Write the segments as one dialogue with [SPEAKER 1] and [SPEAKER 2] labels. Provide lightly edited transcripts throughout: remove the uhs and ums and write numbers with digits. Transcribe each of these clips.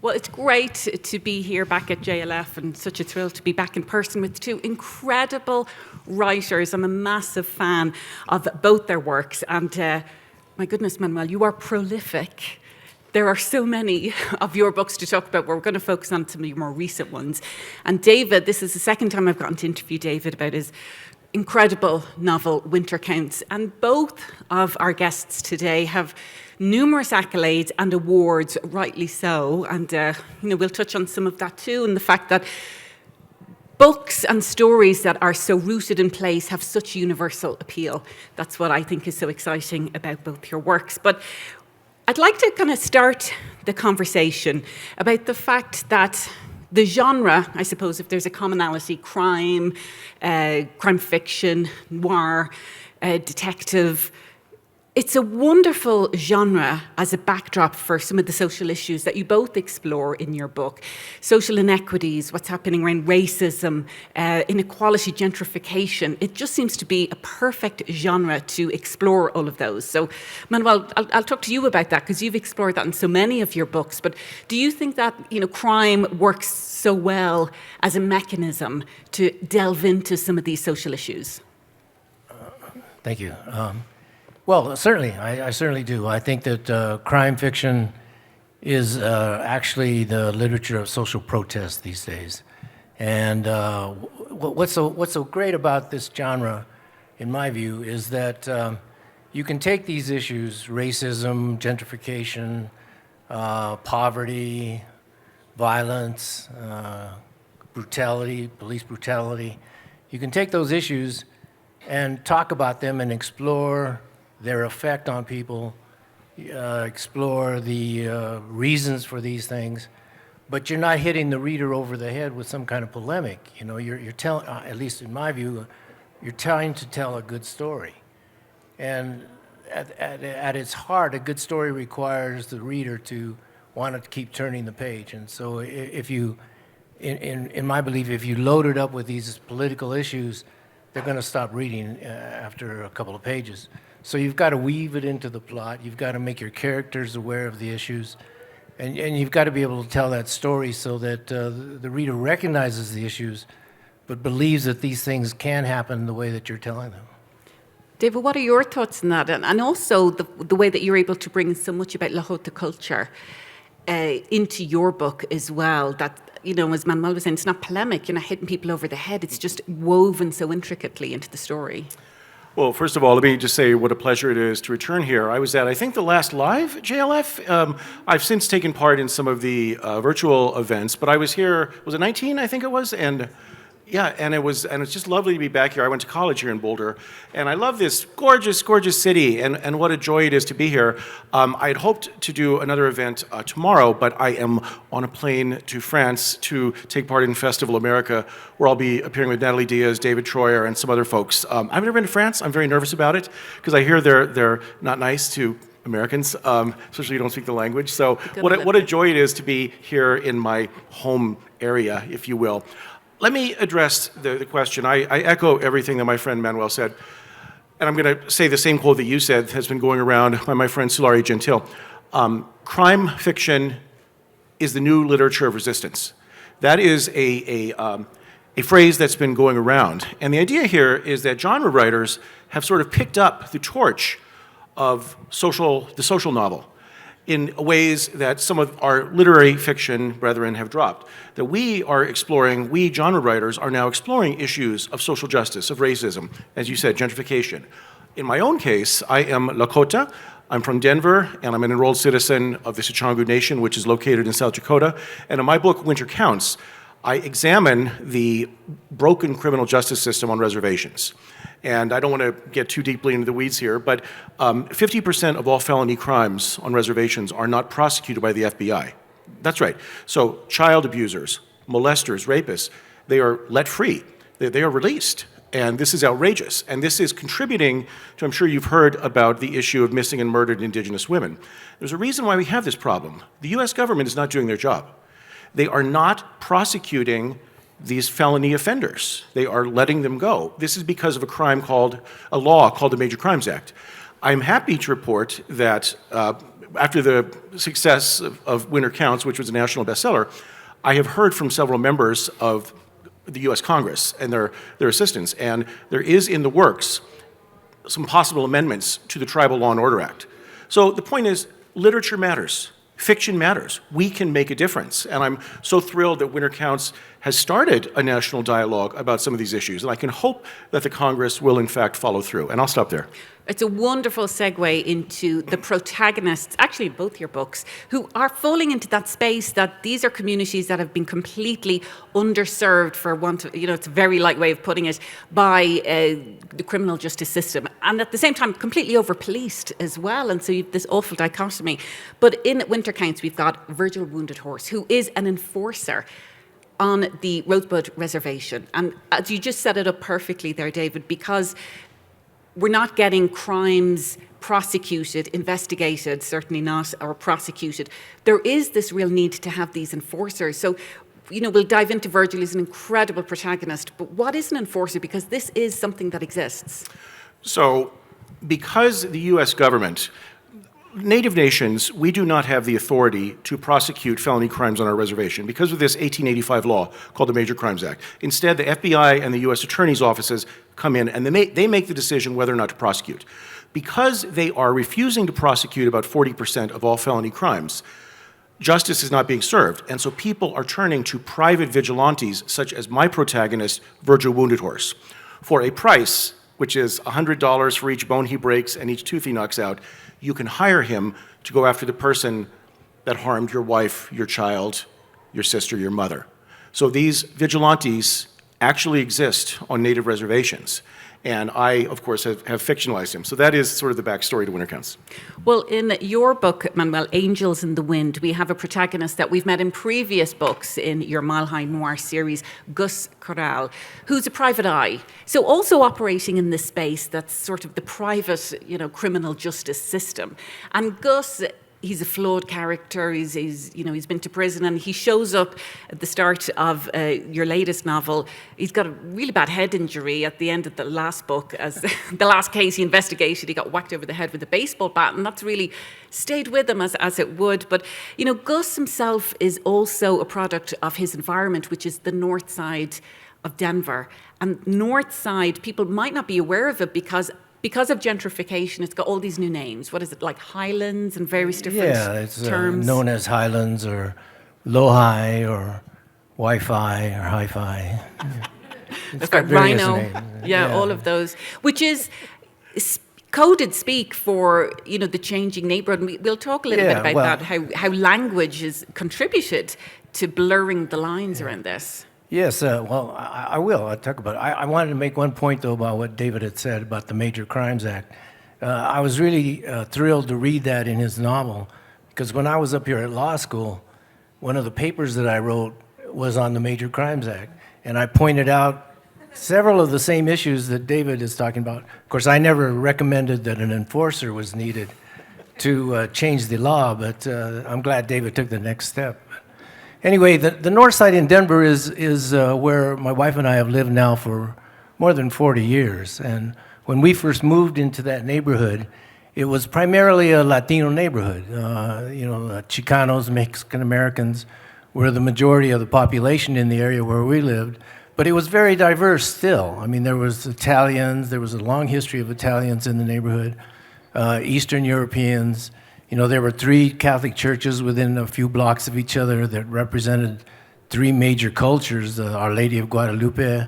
[SPEAKER 1] Well, it's great to be here back at JLF, and such a thrill to be back in person with two incredible writers. I'm a massive fan of both their works, and my goodness, Manuel, you are prolific. There are so many of your books to talk about. We're going to focus on some of your more recent ones. And David, this is the second time I've gotten to interview David about his incredible novel, Winter Counts. And both of our guests today have numerous accolades and awards, rightly so. And, we'll touch on some of that too, and the fact that books and stories that are so rooted in place have such universal appeal. That's what I think is so exciting about both your works. But I'd like to kind of start the conversation about the fact that the genre, I suppose, if there's a commonality, crime fiction, noir, detective, it's a wonderful genre as a backdrop for some of the social issues that you both explore in your book. Social inequities, what's happening around racism, inequality, gentrification. It just seems to be a perfect genre to explore all of those. So, Manuel, I'll talk to you about that because you've explored that in so many of your books. But do you think that, crime works so well as a mechanism to delve into some of these social issues?
[SPEAKER 2] Thank you. Well, certainly, I certainly do. I think that crime fiction is actually the literature of social protest these days. And what's so great about this genre, in my view, is that you can take these issues, racism, gentrification, poverty, violence, brutality, police brutality. You can take those issues and talk about them and explore their effect on people, explore the reasons for these things, but you're not hitting the reader over the head with some kind of polemic. You're telling, at least in my view, you're trying to tell a good story. And at its heart, a good story requires the reader to want to keep turning the page. And so if you, in my belief, if you load it up with these political issues, they're going to stop reading after a couple of pages. So you've got to weave it into the plot. You've got to make your characters aware of the issues. And you've got to be able to tell that story so that the reader recognizes the issues, but believes that these things can happen the way that you're telling them.
[SPEAKER 1] David, what are your thoughts on that? And also the way that you're able to bring so much about Lakota culture into your book as well, that, as Manuel was saying, it's not polemic, you're not hitting people over the head, it's just woven so intricately into the story.
[SPEAKER 3] Well, first of all, let me just say what a pleasure it is to return here. I was at, I think, the last live JLF. I've since taken part in some of the virtual events, but I was here, was it 19, I think it was? And yeah, and it's just lovely to be back here. I went to college here in Boulder, and I love this gorgeous, gorgeous city, and what a joy it is to be here. I had hoped to do another event tomorrow, but I am on a plane to France to take part in Festival America, where I'll be appearing with Natalie Diaz, David Troyer, and some other folks. I've never been to France. I'm very nervous about it, because I hear they're not nice to Americans, especially if you don't speak the language. So what a joy it is to be here in my home area, if you will. Let me address the question. I echo everything that my friend Manuel said. And I'm going to say the same quote that you said has been going around by my friend Sulari Gentile. Crime fiction is the new literature of resistance. That is a phrase that's been going around. And the idea here is that genre writers have sort of picked up the torch of the social novel in ways that some of our literary fiction brethren have dropped. That we genre writers are now exploring issues of social justice, of racism, as you said, gentrification. In my own case, I am Lakota. I'm from Denver, and I'm an enrolled citizen of the Sicangu Nation, which is located in South Dakota. And in my book, Winter Counts, I examine the broken criminal justice system on reservations. And I don't want to get too deeply into the weeds here, but 50% of all felony crimes on reservations are not prosecuted by the FBI. That's right. So child abusers, molesters, rapists, they are let free. They are released. And this is outrageous. And this is contributing to, I'm sure you've heard about the issue of missing and murdered Indigenous women. There's a reason why we have this problem. The US government is not doing their job. They are not prosecuting these felony offenders. They are letting them go. This is because of a law called the Major Crimes Act. I'm happy to report that after the success of Winter Counts, which was a national bestseller, I have heard from several members of the U.S. Congress and their assistants, and there is in the works some possible amendments to the Tribal Law and Order Act. So the point is, literature matters. Fiction matters. We can make a difference. And I'm so thrilled that Winter Counts has started a national dialogue about some of these issues. And I can hope that the Congress will, in fact, follow through. And I'll stop there.
[SPEAKER 1] It's a wonderful segue into the protagonists, actually in both your books, who are falling into that space that these are communities that have been completely underserved, for want of, it's a very light way of putting it, by the criminal justice system. And at the same time, completely over-policed as well. And so you have this awful dichotomy. But in Winter Counts, we've got Virgil Wounded Horse, who is an enforcer on the Rosebud Reservation. And as you just set it up perfectly there, David, because we're not getting crimes prosecuted, investigated, certainly not, or prosecuted. There is this real need to have these enforcers. So, we'll dive into Virgil as an incredible protagonist, but what is an enforcer? Because this is something that exists.
[SPEAKER 3] So, because the U.S. government, Native nations, we do not have the authority to prosecute felony crimes on our reservation because of this 1885 law called the Major Crimes Act. Instead, the FBI and the U.S. Attorney's offices come in and they make the decision whether or not to prosecute. Because they are refusing to prosecute about 40% of all felony crimes, justice is not being served. And so people are turning to private vigilantes, such as my protagonist, Virgil Wounded Horse, for a price, which is $100 for each bone he breaks and each tooth he knocks out. You can hire him to go after the person that harmed your wife, your child, your sister, your mother. So these vigilantes actually exist on Native reservations. And I, of course, have fictionalized him. So that is sort of the backstory to Winter Counts.
[SPEAKER 1] Well, in your book, Manuel, Angels in the Wind, we have a protagonist that we've met in previous books in your Mile High Noir series, Gus Corral, who's a private eye. So also operating in this space that's sort of the private, criminal justice system. And Gus, he's a flawed character. He's been to prison, and he shows up at the start of your latest novel. He's got a really bad head injury at the end of the last book. As the last case he investigated, he got whacked over the head with a baseball bat, and that's really stayed with him as it would. But Gus himself is also a product of his environment, which is the north side of Denver. And north side, people might not be aware of it because of gentrification, it's got all these new names. What is it, like Highlands and various different terms?
[SPEAKER 2] Known as Highlands or Low-Hi or Wi-Fi or Hi-Fi.
[SPEAKER 1] It's got Rhino, all of those, which is coded speak for the changing neighborhood. And we'll talk a little bit about that, how language has contributed to blurring the lines around this.
[SPEAKER 2] Yes, I will. I'll talk about it. I wanted to make one point, though, about what David had said about the Major Crimes Act. I was really thrilled to read that in his novel, because when I was up here at law school, one of the papers that I wrote was on the Major Crimes Act, and I pointed out several of the same issues that David is talking about. Of course, I never recommended that an enforcer was needed to change the law, but I'm glad David took the next step. Anyway, the north side in Denver is where my wife and I have lived now for more than 40 years. And when we first moved into that neighborhood, it was primarily a Latino neighborhood. Chicanos, Mexican Americans were the majority of the population in the area where we lived. But it was very diverse still. I mean, there was Italians, there was a long history of Italians in the neighborhood, Eastern Europeans. There were 3 Catholic churches within a few blocks of each other that represented 3 major cultures, Our Lady of Guadalupe,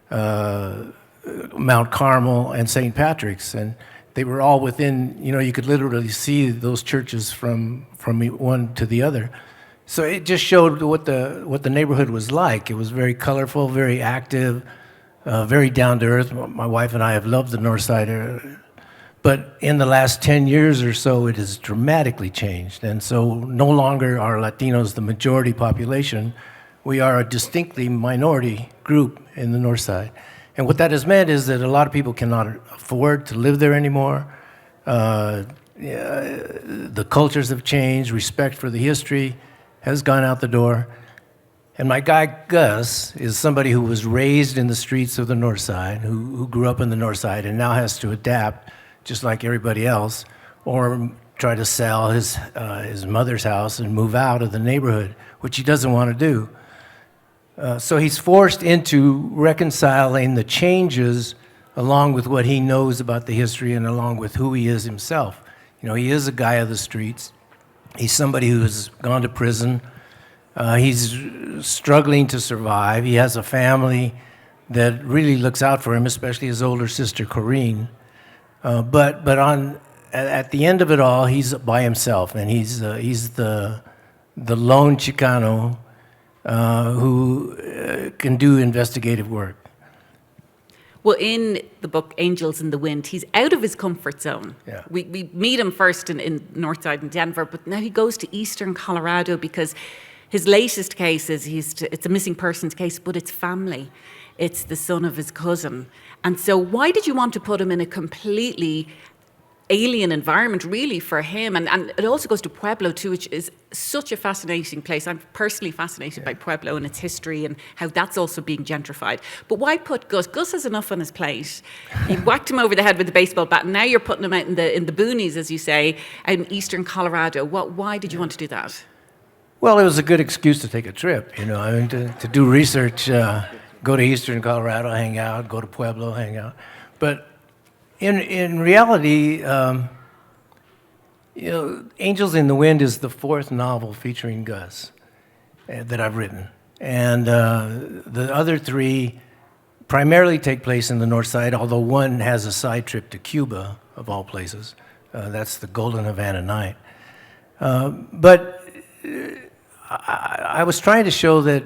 [SPEAKER 2] Mount Carmel, and St. Patrick's. And they were all within, you could literally see those churches from one to the other. So it just showed what the neighborhood was like. It was very colorful, very active, very down to earth. My wife and I have loved the north side area. But in the last 10 years or so, it has dramatically changed. And so no longer are Latinos the majority population. We are a distinctly minority group in the north side. And what that has meant is that a lot of people cannot afford to live there anymore. The cultures have changed. Respect for the history has gone out the door. And my guy, Gus, is somebody who was raised in the streets of the north side, who grew up in the north side and now has to adapt just like everybody else, or try to sell his mother's house and move out of the neighborhood, which he doesn't want to do. So he's forced into reconciling the changes along with what he knows about the history and along with who he is himself. You know, he is a guy of the streets. He's somebody who's gone to prison. He's struggling to survive. He has a family that really looks out for him, especially his older sister, Corinne. But at the end of it all, he's by himself, and he's the lone Chicano who can do investigative work.
[SPEAKER 1] Well, in the book Angels in the Wind, he's out of his comfort zone.
[SPEAKER 2] Yeah.
[SPEAKER 1] We meet him first in Northside in Denver, but now he goes to eastern Colorado because his latest case is it's a missing persons case, but it's family. It's the son of his cousin. And so why did you want to put him in a completely alien environment, really, for him? And it also goes to Pueblo, too, which is such a fascinating place. I'm personally fascinated by Pueblo and its history and how that's also being gentrified. But why put Gus? Gus has enough on his plate. You whacked him over the head with a baseball bat, and now you're putting him out in the boonies, as you say, out in eastern Colorado. Why did you want to do that?
[SPEAKER 2] Well, it was a good excuse to take a trip, you know. I mean, to do research, go to eastern Colorado, hang out, go to Pueblo, hang out. But in reality, you know, Angels in the Wind is the fourth novel featuring Gus that I've written. And the other three primarily take place in the North Side, although one has a side trip to Cuba, of all places. That's the Golden Havana Night. But I was trying to show that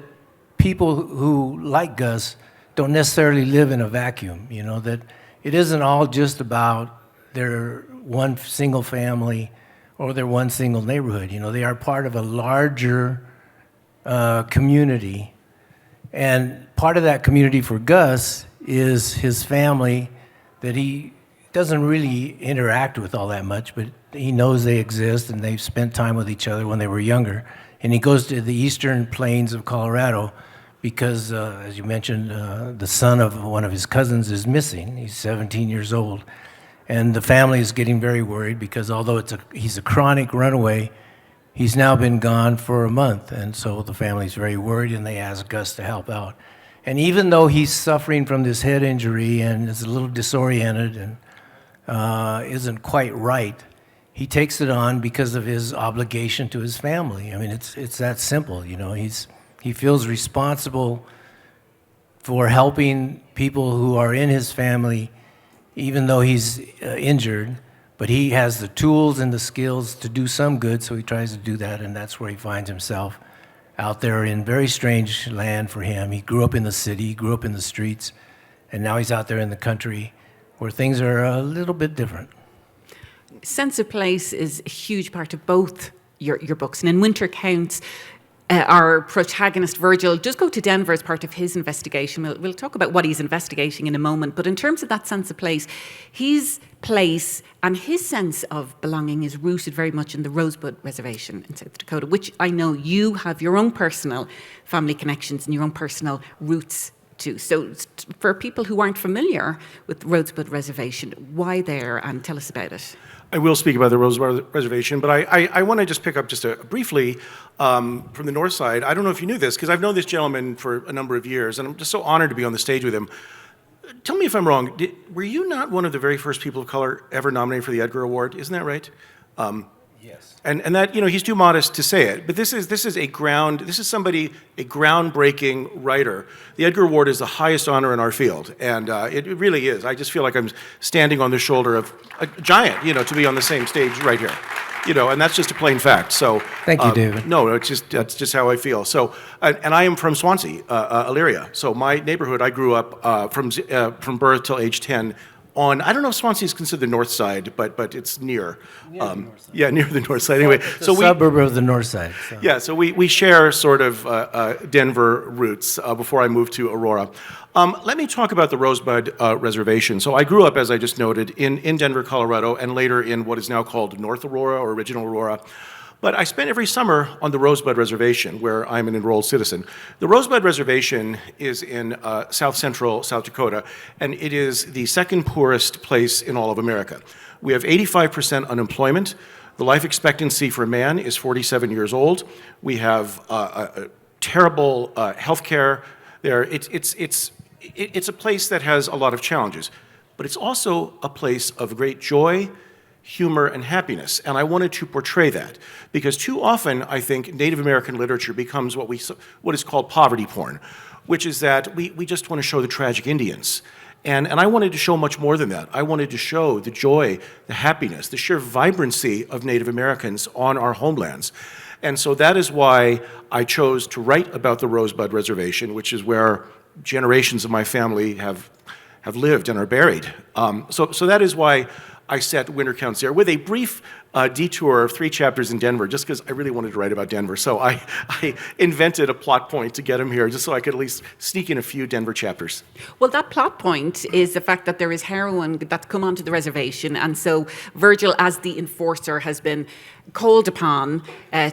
[SPEAKER 2] people who like Gus don't necessarily live in a vacuum, you know, that it isn't all just about their one single family or their one single neighborhood. You know, they are part of a larger community. And part of that community for Gus is his family that he doesn't really interact with all that much, but he knows they exist and they've spent time with each other when they were younger. And he goes to the eastern plains of Colorado because, as you mentioned, the son of one of his cousins is missing. He's 17 years old. And the family is getting very worried because although he's a chronic runaway, he's now been gone for a month. And so the family's very worried, and they ask Gus to help out. And even though he's suffering from this head injury and is a little disoriented and isn't quite right, he takes it on because of his obligation to his family. I mean, it's that simple, you know. He feels responsible for helping people who are in his family, even though he's injured, but he has the tools and the skills to do some good, so he tries to do that, and that's where he finds himself, out there in very strange land for him. He grew up in the city, he grew up in the streets, and now he's out there in the country where things are a little bit different.
[SPEAKER 1] Sense of place is a huge part of both your books. And in Winter Counts, our protagonist, Virgil, does go to Denver as part of his investigation. We'll talk about what he's investigating in a moment. But in terms of that sense of place, his place and his sense of belonging is rooted very much in the Rosebud Reservation in South Dakota, which I know you have your own personal family connections and your own personal roots to. So for people who aren't familiar with Rosebud Reservation, why there, and tell us about it.
[SPEAKER 3] I will speak about the Rosebud Reservation, but I want to just pick up just briefly from the north side. I don't know if you knew this, because I've known this gentleman for a number of years, and I'm just so honored to be on the stage with him. Tell me if I'm wrong. Were you not one of the very first people of color ever nominated for the Edgar Award? Isn't that right?
[SPEAKER 2] Yes.
[SPEAKER 3] And that, you know, he's too modest to say it, but this is a groundbreaking writer. The Edgar Award is the highest honor in our field, and it really is. I just feel like I'm standing on the shoulder of a giant, you know, to be on the same stage right here, you know, and that's just a plain fact. So
[SPEAKER 2] thank you, David.
[SPEAKER 3] No, that's just how I feel. So, and I am from Swansea, Elyria. So my neighborhood, I grew up from birth till age 10. I don't know if Swansea is considered the north side, but it's near.
[SPEAKER 2] Near the north side.
[SPEAKER 3] Yeah, near the north side. Anyway,
[SPEAKER 2] so suburb of the north side. So.
[SPEAKER 3] Yeah, so we share sort of Denver roots before I moved to Aurora. Let me talk about the Rosebud Reservation. So I grew up, as I just noted, in Denver, Colorado, and later in what is now called North Aurora or Original Aurora. But I spent every summer on the Rosebud Reservation, where I'm an enrolled citizen. The Rosebud Reservation is in south central South Dakota, and it is the second poorest place in all of America. We have 85% unemployment. The life expectancy for a man is 47 years old. We have terrible health care there. It's a place that has a lot of challenges, but it's also a place of great joy, humor, and happiness. And I wanted to portray that because too often I think Native American literature becomes what is called poverty porn, which is that we just want to show the tragic Indians. And I wanted to show much more than that. I wanted to show the joy, the happiness, the sheer vibrancy of Native Americans on our homelands. And so that is why I chose to write about the Rosebud Reservation, which is where generations of my family have lived and are buried. So that is why I set winter counts there with a brief detour of 3 chapters in Denver, just because I really wanted to write about Denver. So I invented a plot point to get him here, just so I could at least sneak in a few Denver chapters.
[SPEAKER 1] Well, that plot point is the fact that there is heroin that's come onto the reservation, and so Virgil, as the enforcer, has been called upon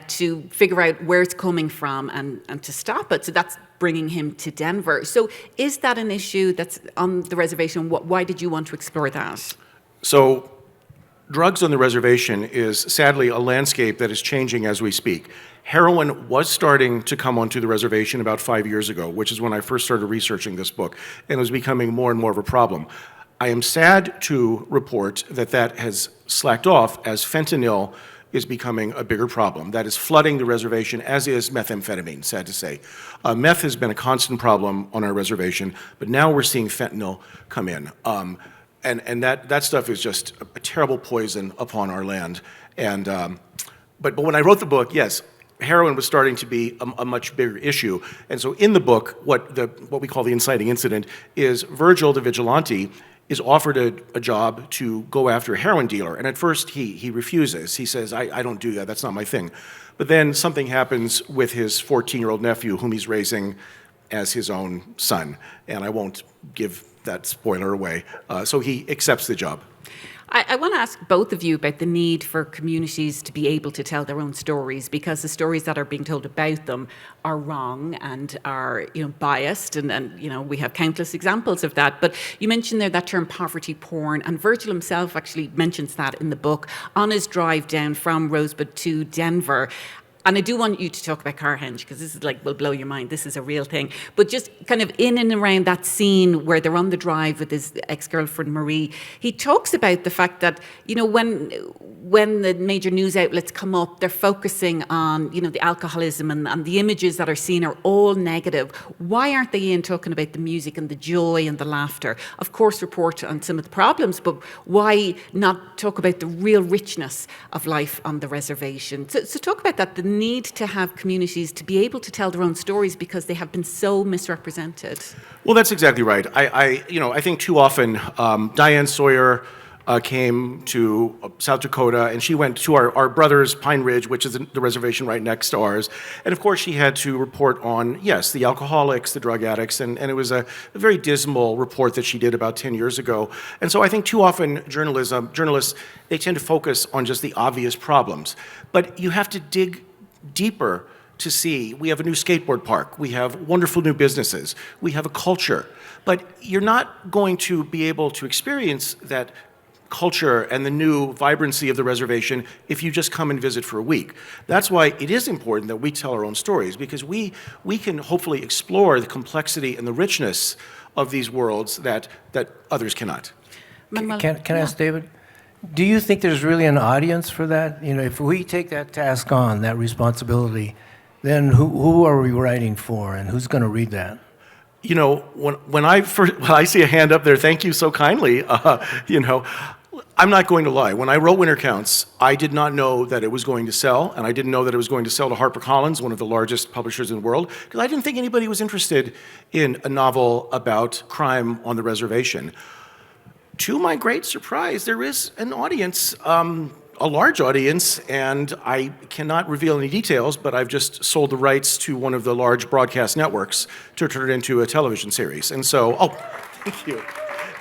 [SPEAKER 1] to figure out where it's coming from and to stop it. So that's bringing him to Denver. So is that an issue that's on the reservation? Why did you want to explore that?
[SPEAKER 3] So drugs on the reservation is sadly a landscape that is changing as we speak. Heroin was starting to come onto the reservation about 5 years ago, which is when I first started researching this book, and it was becoming more and more of a problem. I am sad to report that that has slacked off as fentanyl is becoming a bigger problem. That is flooding the reservation, as is methamphetamine, sad to say. Meth has been a constant problem on our reservation, but now we're seeing fentanyl come in. And that stuff is just a terrible poison upon our land. And but when I wrote the book, yes, heroin was starting to be a much bigger issue. And so in the book, what we call the inciting incident is Virgil, the vigilante, is offered a job to go after a heroin dealer. And at first he refuses. He says, I don't do that, that's not my thing. But then something happens with his 14-year-old nephew, whom he's raising as his own son. And I won't give that spoiler away. So he accepts the job.
[SPEAKER 1] I want to ask both of you about the need for communities to be able to tell their own stories, because the stories that are being told about them are wrong and are biased, and we have countless examples of that. But you mentioned there that term poverty porn, and Virgil himself actually mentions that in the book on his drive down from Rosebud to Denver. And I do want you to talk about Carhenge, because this is will blow your mind. This is a real thing. But just kind of in and around that scene where they're on the drive with his ex-girlfriend Marie, he talks about the fact that, when the major news outlets come up, they're focusing on, the alcoholism and the images that are seen are all negative. Why aren't they in talking about the music and the joy and the laughter? Of course, report on some of the problems, but why not talk about the real richness of life on the reservation? So talk about that, the need to have communities to be able to tell their own stories because they have been so misrepresented.
[SPEAKER 3] Well, that's exactly right. I think too often Diane Sawyer came to South Dakota, and she went to our brother's Pine Ridge, which is the reservation right next to ours. And of course, she had to report on, yes, the alcoholics, the drug addicts, and it was a very dismal report that she did about 10 years ago. And so I think too often journalists, they tend to focus on just the obvious problems. But you have to dig deeper to see. We have a new skateboard park. We have wonderful new businesses. We have a culture. But you're not going to be able to experience that culture and the new vibrancy of the reservation if you just come and visit for a week. That's why it is important that we tell our own stories, because we can hopefully explore the complexity and the richness of these worlds that others cannot.
[SPEAKER 2] Can I ask David? Do you think there's really an audience for that? If we take that task on, that responsibility, then who are we writing for, and who's going to read that?
[SPEAKER 3] When I see a hand up there, thank you so kindly. I'm not going to lie. When I wrote Winter Counts, I did not know that it was going to sell, and I didn't know that it was going to sell to HarperCollins, one of the largest publishers in the world, because I didn't think anybody was interested in a novel about crime on the reservation. To my great surprise, there is an audience, a large audience, and I cannot reveal any details, but I've just sold the rights to one of the large broadcast networks to turn it into a television series. And so, thank you.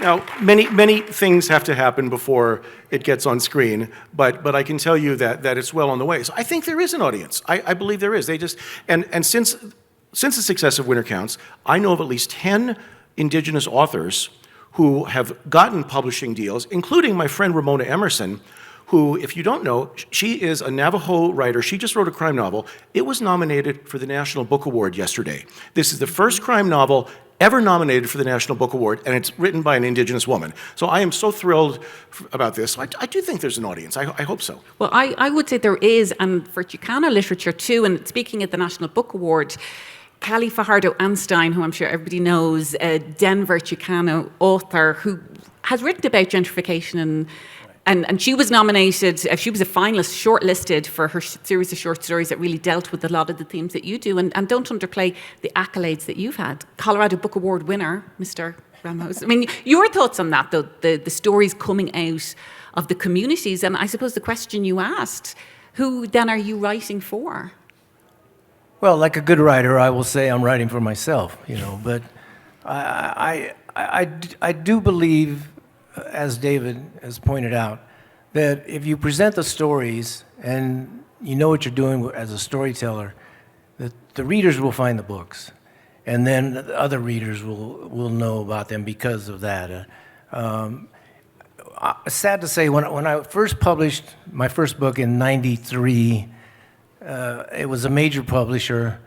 [SPEAKER 3] Now, many things have to happen before it gets on screen, but I can tell you that it's well on the way. So I think there is an audience. I believe there is. They just and since the success of Winter Counts, I know of at least 10 indigenous authors who have gotten publishing deals, including my friend Ramona Emerson, who, if you don't know, she is a Navajo writer. She just wrote a crime novel. It was nominated for the National Book Award yesterday. This is the first crime novel ever nominated for the National Book Award, and it's written by an indigenous woman. So I am so thrilled about this. I do think there's an audience. I hope so.
[SPEAKER 1] Well, I would say there is, and for Chicana literature too, and speaking at the National Book Award, Callie Fajardo-Anstine, who I'm sure everybody knows, a Denver Chicano author who has written about gentrification and she was nominated, she was a finalist, shortlisted for her series of short stories that really dealt with a lot of the themes that you do. And don't underplay the accolades that you've had. Colorado Book Award winner, Mr. Ramos. I mean, your thoughts on that, though, the stories coming out of the communities. And I suppose the question you asked, who then are you writing for?
[SPEAKER 2] Well, like a good writer, I will say I'm writing for myself, but I do believe, as David has pointed out, that if you present the stories and you know what you're doing as a storyteller, that the readers will find the books, and then the other readers will know about them because of that. Sad to say, when I first published my first book in '93, it was a major publisher,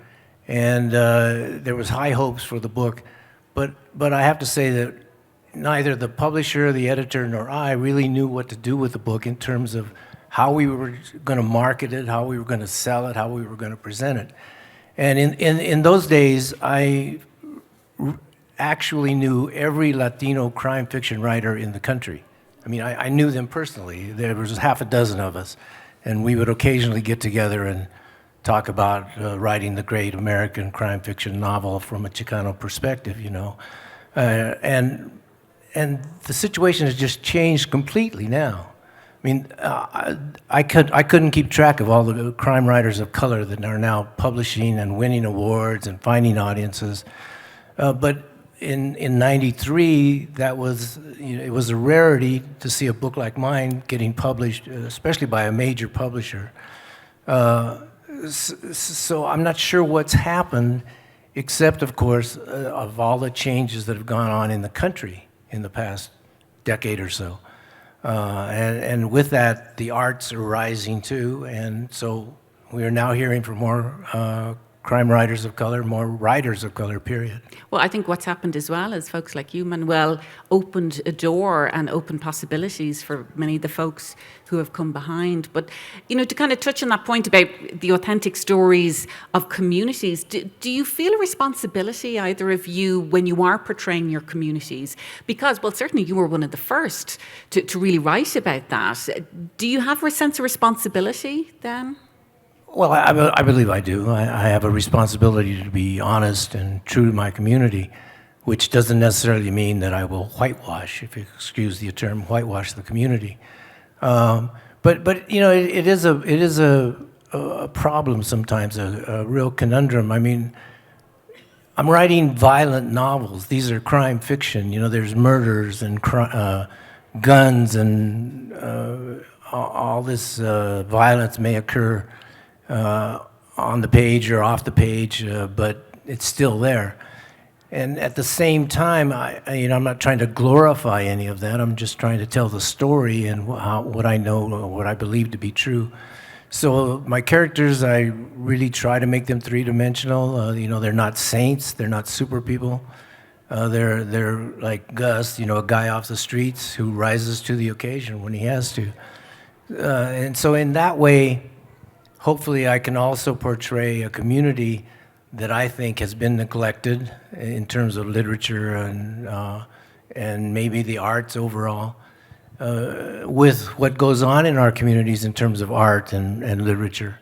[SPEAKER 2] and there was high hopes for the book, but I have to say that neither the publisher, the editor, nor I really knew what to do with the book in terms of how we were going to market it, how we were going to sell it, how we were going to present it. And in those days, I actually knew every Latino crime fiction writer in the country. I mean, I knew them personally. There was half a dozen of us, and we would occasionally get together and talk about writing the great American crime fiction novel from a Chicano perspective, And the situation has just changed completely now. I mean, I couldn't keep track of all the crime writers of color that are now publishing and winning awards and finding audiences. But in '93, that was, it was a rarity to see a book like mine getting published, especially by a major publisher. So I'm not sure what's happened, except, of course, of all the changes that have gone on in the country in the past decade or so. And with that, the arts are rising too, and so we are now hearing from more crime writers of color, more writers of color, period.
[SPEAKER 1] Well, I think what's happened as well is folks like you, Manuel, opened a door and opened possibilities for many of the folks who have come behind. But, to kind of touch on that point about the authentic stories of communities, do you feel a responsibility, either of you, when you are portraying your communities? Because, well, certainly you were one of the first to really write about that. Do you have a sense of responsibility then?
[SPEAKER 2] Well, I believe I do. I have a responsibility to be honest and true to my community, which doesn't necessarily mean that I will whitewash, if you excuse the term, whitewash the community. But it is a problem sometimes, a real conundrum. I mean, I'm writing violent novels. These are crime fiction. There's murders and guns and all this violence may occur on the page or off the page, but it's still there. And at the same time, I'm not trying to glorify any of that. I'm just trying to tell the story and what I know, what I believe to be true. So my characters, I really try to make them three-dimensional. They're not saints. They're not super people. They're like Gus, a guy off the streets who rises to the occasion when he has to. And so in that way, hopefully I can also portray a community that I think has been neglected in terms of literature and maybe the arts overall, with what goes on in our communities in terms of art and literature,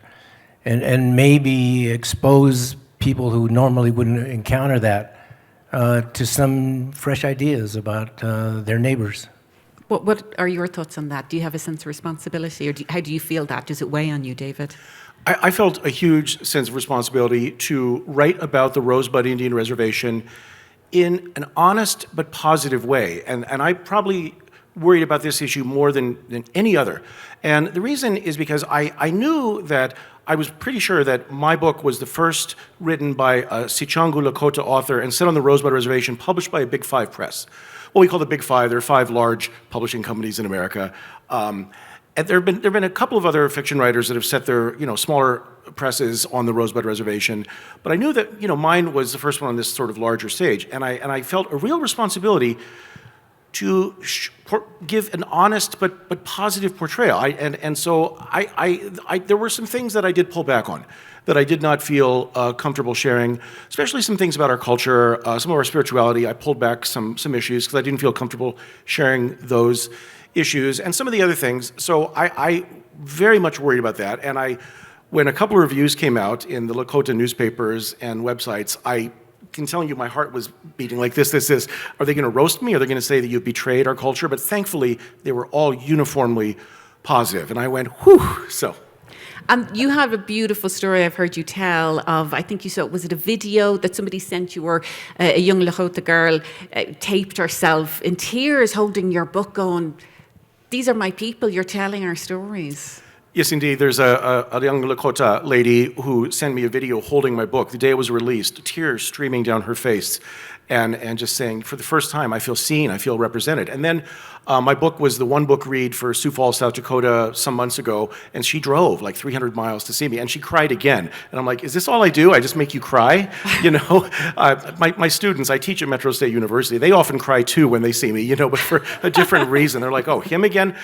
[SPEAKER 2] and maybe expose people who normally wouldn't encounter that to some fresh ideas about their neighbors.
[SPEAKER 1] What are your thoughts on that? Do you have a sense of responsibility, or how do you feel that? Does it weigh on you, David?
[SPEAKER 3] I felt a huge sense of responsibility to write about the Rosebud Indian Reservation in an honest but positive way. And I probably worried about this issue more than any other. And the reason is because I knew that I was pretty sure that my book was the first written by a Sichangu Lakota author and set on the Rosebud Reservation, published by a Big Five press. What we call the Big Five. There are 5 large publishing companies in America. And there have been a couple of other fiction writers that have set their smaller presses on the Rosebud Reservation, but I knew that mine was the first one on this sort of larger stage, and I felt a real responsibility to give an honest but positive portrayal. So there were some things that I did pull back on, that I did not feel comfortable sharing, especially some things about our culture, some of our spirituality. I pulled back some issues because I didn't feel comfortable sharing those issues, and some of the other things. So I very much worried about that, and when a couple of reviews came out in the Lakota newspapers and websites, I can tell you my heart was beating like this. Are they going to roast me? Are they going to say that you've betrayed our culture? But thankfully, they were all uniformly positive. And I went, whew, so.
[SPEAKER 1] And you have a beautiful story I've heard you tell of, I think you saw, was it a video that somebody sent you where a young Lakota girl taped herself in tears holding your book going, these are my people, you're telling our stories.
[SPEAKER 3] Yes, indeed. There's a young Lakota lady who sent me a video holding my book the day it was released, tears streaming down her face, and just saying, for the first time, I feel seen, I feel represented. And then my book was the one book read for Sioux Falls, South Dakota some months ago, and she drove like 300 miles to see me, and she cried again. And I'm like, is this all I do? I just make you cry? My students, I teach at Metro State University, they often cry too when they see me, but for a different reason. They're like, oh, him again?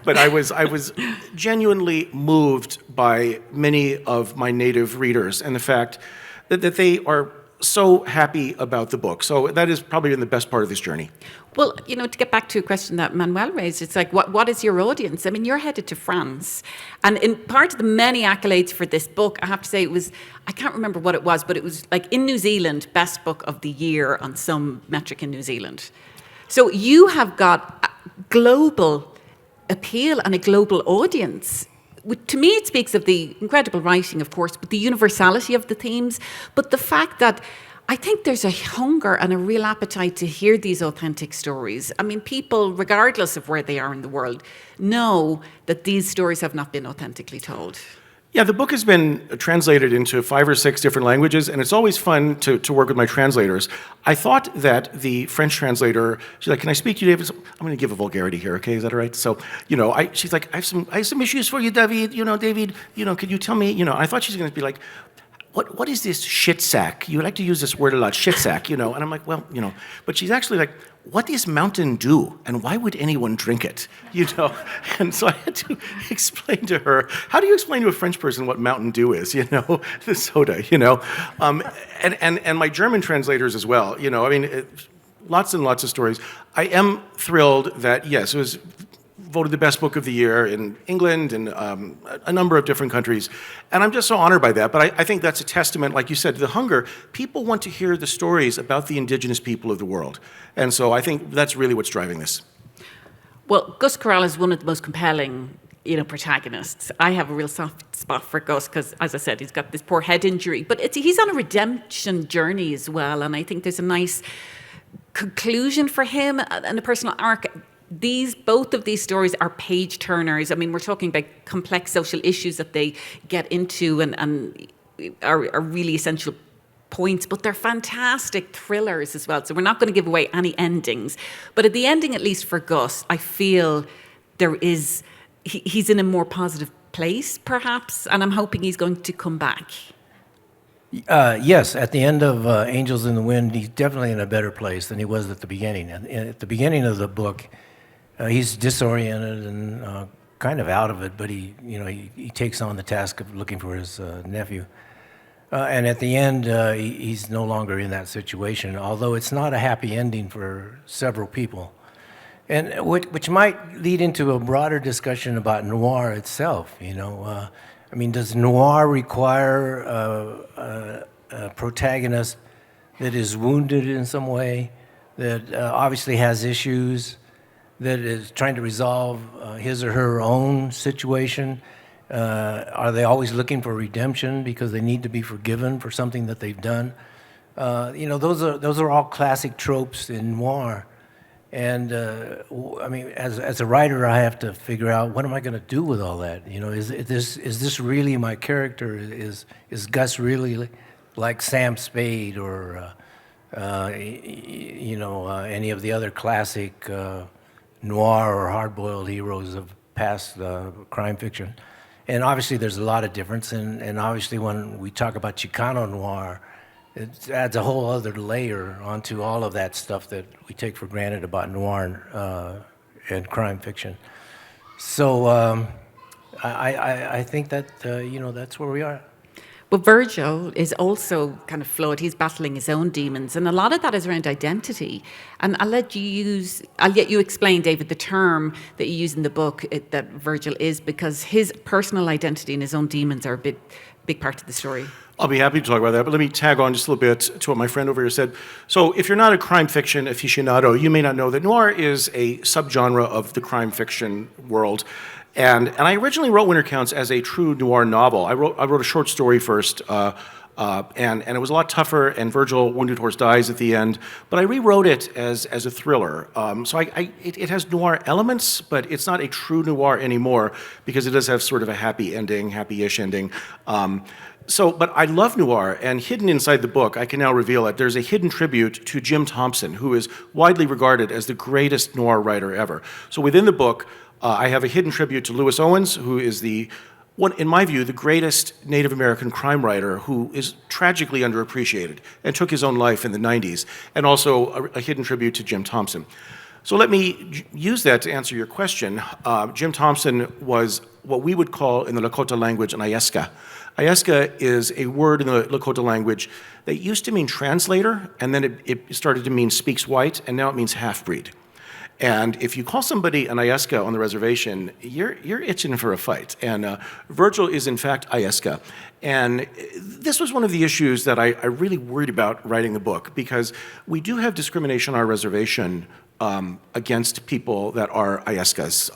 [SPEAKER 3] But I was genuinely moved by many of my native readers and the fact that they are so happy about the book. So that is probably been the best part of this journey.
[SPEAKER 1] Well, to get back to a question that Manuel raised, it's like, what is your audience? I mean, you're headed to France. And in part of the many accolades for this book, I have to say it was, I can't remember what it was, but it was like in New Zealand, best book of the year on some metric in New Zealand. So you have got a global appeal and a global audience. To me, it speaks of the incredible writing, of course, but the universality of the themes, but the fact that I think there's a hunger and a real appetite to hear these authentic stories. I mean, people, regardless of where they are in the world, know that these stories have not been authentically told.
[SPEAKER 3] Yeah, the book has been translated into 5 or 6 different languages, and it's always fun to work with my translators. I thought that the French translator, she's like, can I speak to you, David? I'm going to give a vulgarity here, okay? Is that all right? So, she's like, I have some issues for you, David. David, could you tell me, I thought she's going to be like, what is this shit sack? You like to use this word a lot, shit sack, And I'm like, well, but she's actually like, what is Mountain Dew, and why would anyone drink it? And so I had to explain to her, how do you explain to a French person what Mountain Dew is, the soda, and my German translators as well, lots and lots of stories. I am thrilled that, yes, it was voted the best book of the year in England and a number of different countries. And I'm just so honored by that. But I think that's a testament, like you said, to the hunger. People want to hear the stories about the indigenous people of the world. And so I think that's really what's driving this.
[SPEAKER 1] Well, Gus Corral is one of the most compelling, protagonists. I have a real soft spot for Gus because, as I said, he's got this poor head injury. But he's on a redemption journey as well. And I think there's a nice conclusion for him and a personal arc. Both of these stories are page turners. I mean, we're talking about complex social issues that they get into and are really essential points, but they're fantastic thrillers as well. So we're not going to give away any endings. But at the ending, at least for Gus, I feel he's in a more positive place, perhaps, and I'm hoping he's going to come back.
[SPEAKER 2] Yes, at the end of Angels in the Wind, he's definitely in a better place than he was at the beginning. And at the beginning of the book, he's disoriented and kind of out of it, but he takes on the task of looking for his nephew. And at the end, he's no longer in that situation, although it's not a happy ending for several people. And which might lead into a broader discussion about noir itself, does noir require a protagonist that is wounded in some way, that obviously has issues, that is trying to resolve his or her own situation? Are they always looking for redemption because they need to be forgiven for something that they've done? Those are all classic tropes in noir. And I mean, as a writer, I have to figure out what am I going to do with all that. Is this really my character? Is Gus really like Sam Spade or any of the other classic noir or hard-boiled heroes of past crime fiction? And obviously, there's a lot of difference. And obviously, when we talk about Chicano Noir, it adds a whole other layer onto all of that stuff that we take for granted about noir and crime fiction. So I think that, that's where we are.
[SPEAKER 1] Well, Virgil is also kind of flawed. He's battling his own demons, and a lot of that is around identity. And I'll let you explain, David, the term that you use in the book that Virgil is, because his personal identity and his own demons are a big part of the story.
[SPEAKER 3] I'll be happy to talk about that, but let me tag on just a little bit to what my friend over here said. So if you're not a crime fiction aficionado, you may not know that noir is a subgenre of the crime fiction world. And I originally wrote Winter Counts as a true noir novel. I wrote a short story first, and it was a lot tougher, and Virgil, Wounded Horse, dies at the end. But I rewrote it as a thriller. So it has noir elements, but it's not a true noir anymore because it does have sort of a happy-ish ending. But I love noir, and hidden inside the book, I can now reveal it, there's a hidden tribute to Jim Thompson, who is widely regarded as the greatest noir writer ever. So within the book, I have a hidden tribute to Lewis Owens, who is in my view, the greatest Native American crime writer who is tragically underappreciated and took his own life in the 90s, and also a hidden tribute to Jim Thompson. So let me use that to answer your question. Jim Thompson was what we would call in the Lakota language an Heska. Heska is a word in the Lakota language that used to mean translator, and then it started to mean speaks white, and now it means half-breed. And if you call somebody an Heska on the reservation, you're itching for a fight. And Virgil is, in fact, Heska. And this was one of the issues that I really worried about writing the book, because we do have discrimination on our reservation against people that are Heskas.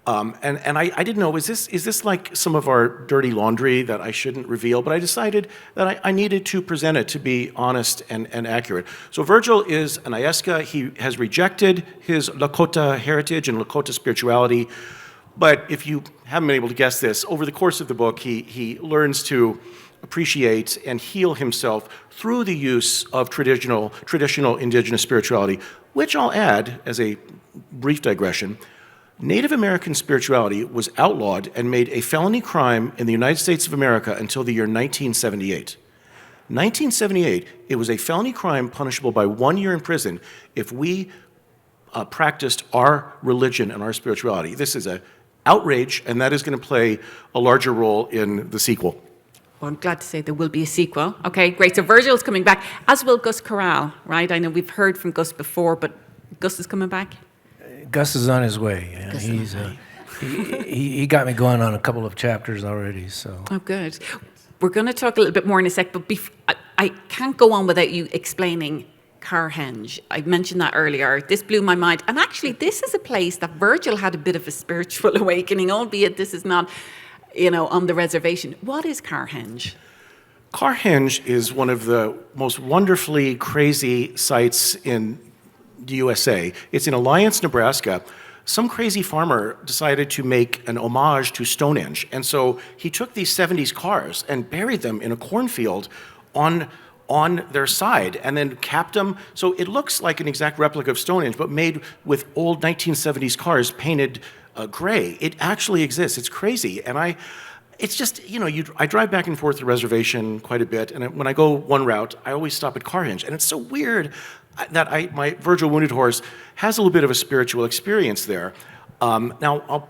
[SPEAKER 3] And I didn't know, is this like some of our dirty laundry that I shouldn't reveal? But I decided that I needed to present it to be honest and accurate. So Virgil is an Heska. He has rejected his Lakota heritage and Lakota spirituality. But if you haven't been able to guess this, over the course of the book, he learns to appreciate and heal himself through the use of traditional indigenous spirituality, which I'll add as a brief digression. Native American spirituality was outlawed and made a felony crime in the United States of America until the year 1978. 1978, it was a felony crime punishable by 1 year in prison if we practiced our religion and our spirituality. This is an outrage, and that is going to play a larger role in the sequel.
[SPEAKER 1] Well, I'm glad to say there will be a sequel. Okay, great. So Virgil's coming back, as will Gus Corral, right? I know we've heard from Gus before, but Gus is coming back?
[SPEAKER 2] Gus is on his way. He got me going on a couple of chapters already. So.
[SPEAKER 1] Oh, good. We're going to talk a little bit more in a sec, but I can't go on without you explaining Carhenge. I mentioned that earlier. This blew my mind. And actually, this is a place that Virgil had a bit of a spiritual awakening, albeit this is not, on the reservation. What is Carhenge?
[SPEAKER 3] Carhenge is one of the most wonderfully crazy sites in the USA. It's in Alliance, Nebraska. Some crazy farmer decided to make an homage to Stonehenge. And so he took these 70s cars and buried them in a cornfield on their side and then capped them. So it looks like an exact replica of Stonehenge, but made with old 1970s cars painted gray. It actually exists. It's crazy. And it's just, I drive back and forth the reservation quite a bit. And when I go one route, I always stop at Carhenge. And it's so weird that my Virgil Wounded Horse has a little bit of a spiritual experience there. Now,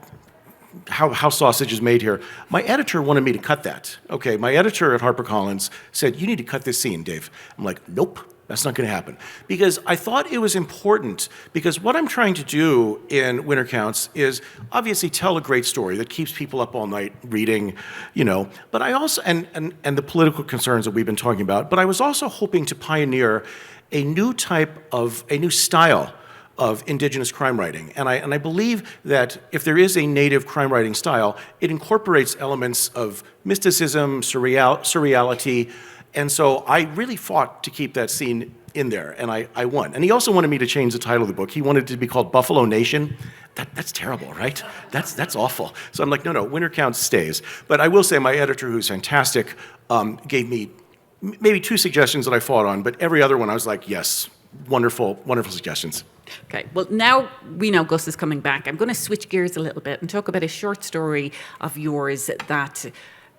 [SPEAKER 3] how sausage is made here. My editor wanted me to cut that. Okay, my editor at HarperCollins said, you need to cut this scene, Dave. I'm like, nope, that's not going to happen. Because I thought it was important, because what I'm trying to do in Winter Counts is obviously tell a great story that keeps people up all night reading, but I also, and the political concerns that we've been talking about, but I was also hoping to pioneer a new style of indigenous crime writing. And I believe that if there is a native crime writing style, it incorporates elements of mysticism, surreality, And so I really fought to keep that scene in there, and I won. And he also wanted me to change the title of the book. He wanted it to be called Buffalo Nation. That's terrible, right? That's awful. So I'm like, no, Winter Count stays. But I will say my editor, who's fantastic, gave me maybe 2 suggestions that I fought on, but every other one I was like, yes, wonderful, wonderful suggestions.
[SPEAKER 1] Okay, well, now we know Gus is coming back. I'm going to switch gears a little bit and talk about a short story of yours that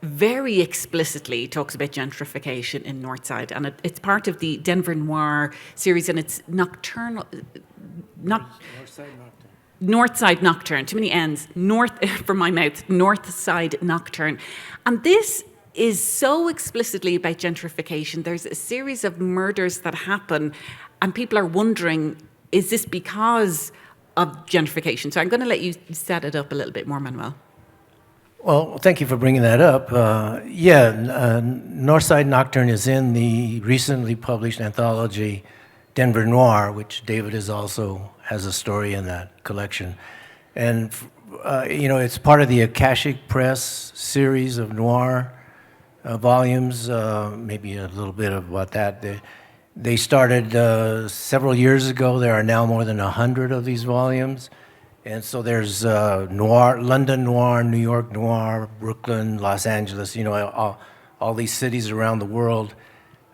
[SPEAKER 1] very explicitly talks about gentrification in Northside. And it's part of the Denver Noir series, and it's nocturnal. Northside Nocturne, too many N's, from my mouth, Northside Nocturne. And this is so explicitly about gentrification. There's a series of murders that happen, and people are wondering, is this because of gentrification? So I'm going to let you set it up a little bit more, Manuel.
[SPEAKER 2] Well, thank you for bringing that up. Northside Nocturne is in the recently published anthology Denver Noir, which David has a story in that collection. And, it's part of the Akashic Press series of noir volumes, maybe a little bit about that. They started several years ago. There are now more than 100 of these volumes. And so there's noir, London noir, New York noir, Brooklyn, Los Angeles, all these cities around the world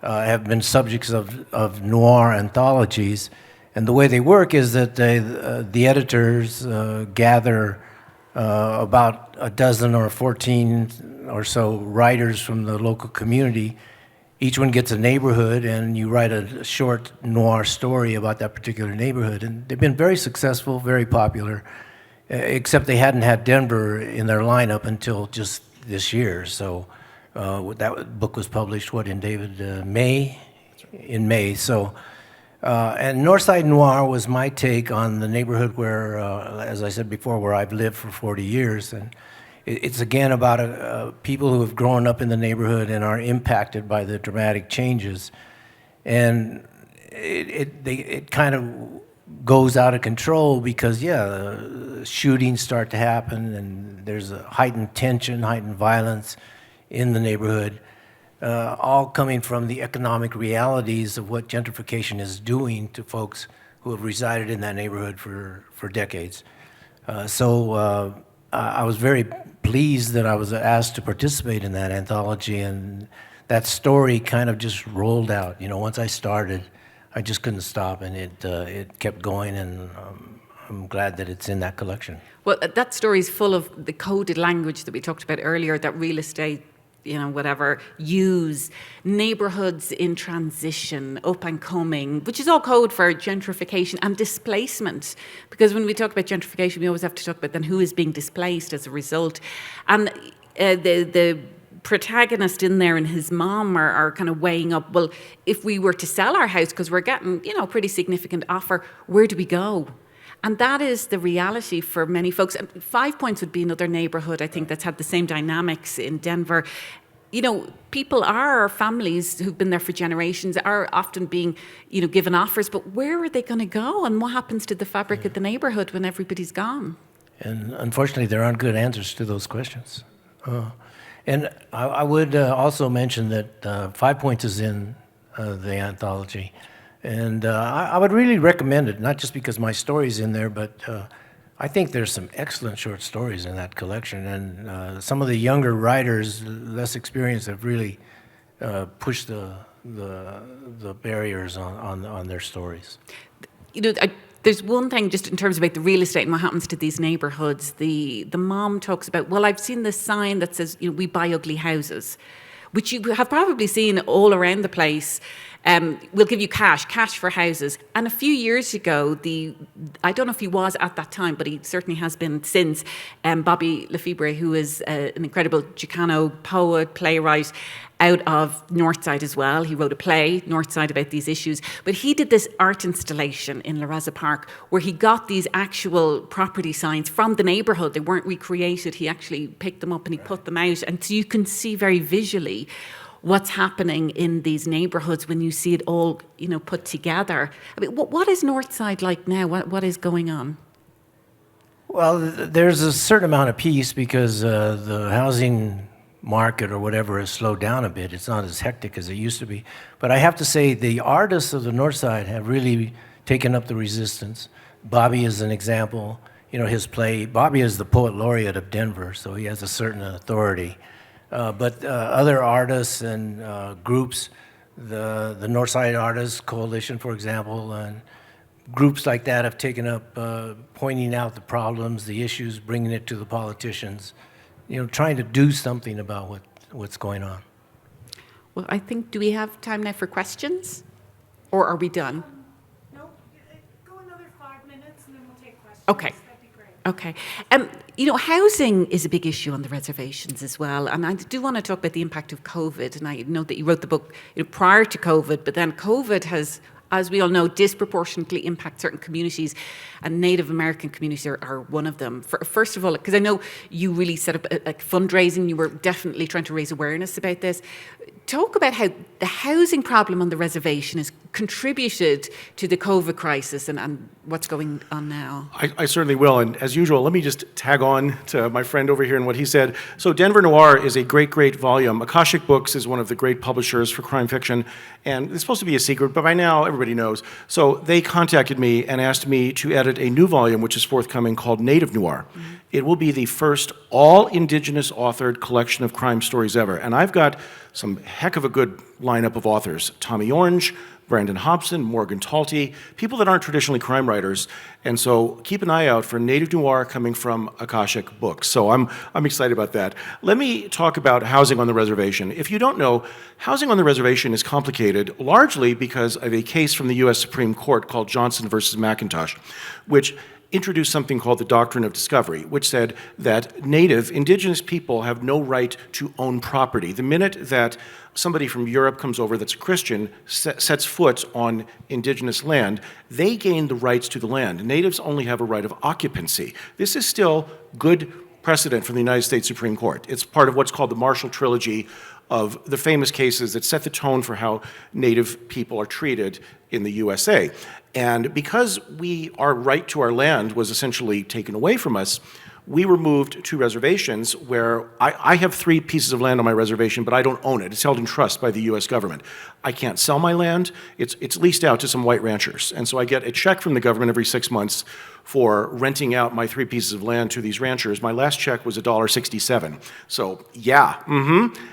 [SPEAKER 2] have been subjects of noir anthologies. And the way they work is that the editors gather about a dozen or 14 or so writers from the local community. Each one gets a neighborhood, and you write a short noir story about that particular neighborhood. And they've been very successful, very popular, except they hadn't had Denver in their lineup until just this year. So that book was published, in May? In May. So, and Northside Noir was my take on the neighborhood where, as I said before, where I've lived for 40 years. And it's again about people who have grown up in the neighborhood and are impacted by the dramatic changes. And it kind of goes out of control because, shootings start to happen, and there's a heightened tension, heightened violence in the neighborhood, all coming from the economic realities of what gentrification is doing to folks who have resided in that neighborhood for decades. So I was very pleased that I was asked to participate in that anthology, and that story kind of just rolled out. Once I started, I just couldn't stop, and it kept going, and I'm glad that it's in that collection.
[SPEAKER 1] Well, that story is full of the coded language that we talked about earlier, that real estate, use, neighborhoods in transition, up and coming, which is all code for gentrification and displacement. Because when we talk about gentrification, we always have to talk about then who is being displaced as a result. And the protagonist in there and his mom are kind of weighing up, well, if we were to sell our house, because we're getting, a pretty significant offer, where do we go? And that is the reality for many folks. 5 Points would be another neighborhood, I think, that's had the same dynamics in Denver. People families who've been there for generations are often being, given offers, but where are they going to go? And what happens to the fabric of the neighborhood when everybody's gone?
[SPEAKER 2] And unfortunately, there aren't good answers to those questions. And I would also mention that 5 Points is in the anthology. And I would really recommend it, not just because my story's in there, but I think there's some excellent short stories in that collection. And some of the younger writers, less experienced, have really pushed the barriers on their stories.
[SPEAKER 1] There's one thing just in terms about the real estate and what happens to these neighborhoods. The mom talks about, well, I've seen this sign that says, we buy ugly houses, which you have probably seen all around the place. We'll give you cash for houses. And a few years ago, I don't know if he was at that time, but he certainly has been since, Bobby Lefebre, who is an incredible Chicano poet, playwright, out of Northside as well. He wrote a play, Northside, about these issues. But he did this art installation in La Raza Park where he got these actual property signs from the neighborhood. They weren't recreated. He actually picked them up and he put them out. And so you can see very visually what's happening in these neighborhoods when you see it all, put together. I mean, what is Northside like now? What is going on?
[SPEAKER 2] Well, there's a certain amount of peace because the housing market or whatever has slowed down a bit. It's not as hectic as it used to be. But I have to say the artists of the North Side have really taken up the resistance. Bobby is an example. You know, his play, Bobby is the poet laureate of Denver, so he has a certain authority. But other artists and groups, the North Side Artists Coalition, for example, and groups like that have taken up pointing out the problems, the issues, bringing it to the politicians, you know, trying to do something about what's going on.
[SPEAKER 1] Well, I think, do we have time now for questions? Or are we done?
[SPEAKER 4] No, go another 5 minutes and then we'll take questions.
[SPEAKER 1] Okay.
[SPEAKER 4] That'd be great.
[SPEAKER 1] Okay. You know, housing is a big issue on the reservations as well. And I do want to talk about the impact of COVID. And I know that you wrote the book, you know, prior to COVID, but then COVID has, as we all know, disproportionately impact certain communities, and Native American communities are one of them. First of all, because I know you really set up like fundraising, you were definitely trying to raise awareness about this. Talk about how the housing problem on the reservation has contributed to the COVID crisis and what's going on now.
[SPEAKER 3] I certainly will, and as usual, let me just tag on to my friend over here and what he said. So Denver Noir is a great, great volume. Akashic Books is one of the great publishers for crime fiction, and it's supposed to be a secret, but by now everybody knows. So they contacted me and asked me to edit a new volume, which is forthcoming, called Native Noir. Mm-hmm. It will be the first all-indigenous authored collection of crime stories ever, and I've got some heck of a good lineup of authors. Tommy Orange, Brandon Hobson, Morgan Talty, people that aren't traditionally crime writers. And so keep an eye out for Native Noir coming from Akashic Books. So I'm excited about that. Let me talk about housing on the reservation. If you don't know, housing on the reservation is complicated largely because of a case from the U.S. Supreme Court called Johnson versus McIntosh, which introduced something called the doctrine of discovery, which said that native, indigenous people have no right to own property. The minute that somebody from Europe comes over that's a Christian, sets foot on indigenous land, they gain the rights to the land. Natives only have a right of occupancy. This is still good precedent from the United States Supreme Court. It's part of what's called the Marshall Trilogy of the famous cases that set the tone for how Native people are treated in the USA. And because our right to our land was essentially taken away from us, we were moved to reservations where I have 3 pieces of land on my reservation, but I don't own it. It's held in trust by the US government. I can't sell my land. It's leased out to some white ranchers. And so I get a check from the government every 6 months for renting out my 3 pieces of land to these ranchers. My last check was $1.67. So yeah,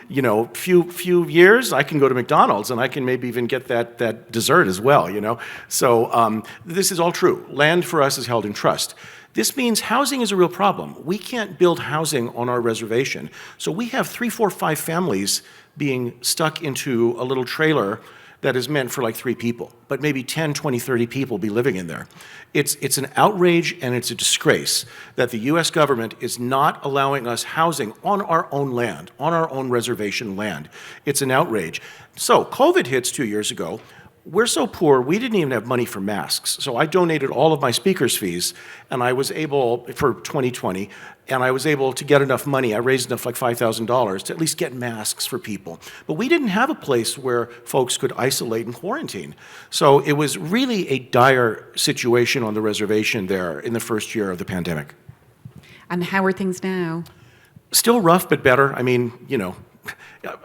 [SPEAKER 3] you know, few years, I can go to McDonald's and I can maybe even get that dessert as well, you know. So this is all true. Land for us is held in trust. This means housing is a real problem. We can't build housing on our reservation. So we have 3, 4, 5 families being stuck into a little trailer that is meant for like 3 people, but maybe 10, 20, 30 people be living in there. It's an outrage and it's a disgrace that the US government is not allowing us housing on our own land, on our own reservation land. It's an outrage. So COVID hits 2 years ago. We're so poor, we didn't even have money for masks. So I donated all of my speakers' fees, and I was able, for 2020, and I was able to get enough money. I raised enough, like $5,000, to at least get masks for people. But we didn't have a place where folks could isolate and quarantine. So it was really a dire situation on the reservation there in the first year of the pandemic.
[SPEAKER 1] And how are things now?
[SPEAKER 3] Still rough, but better. I mean, you know,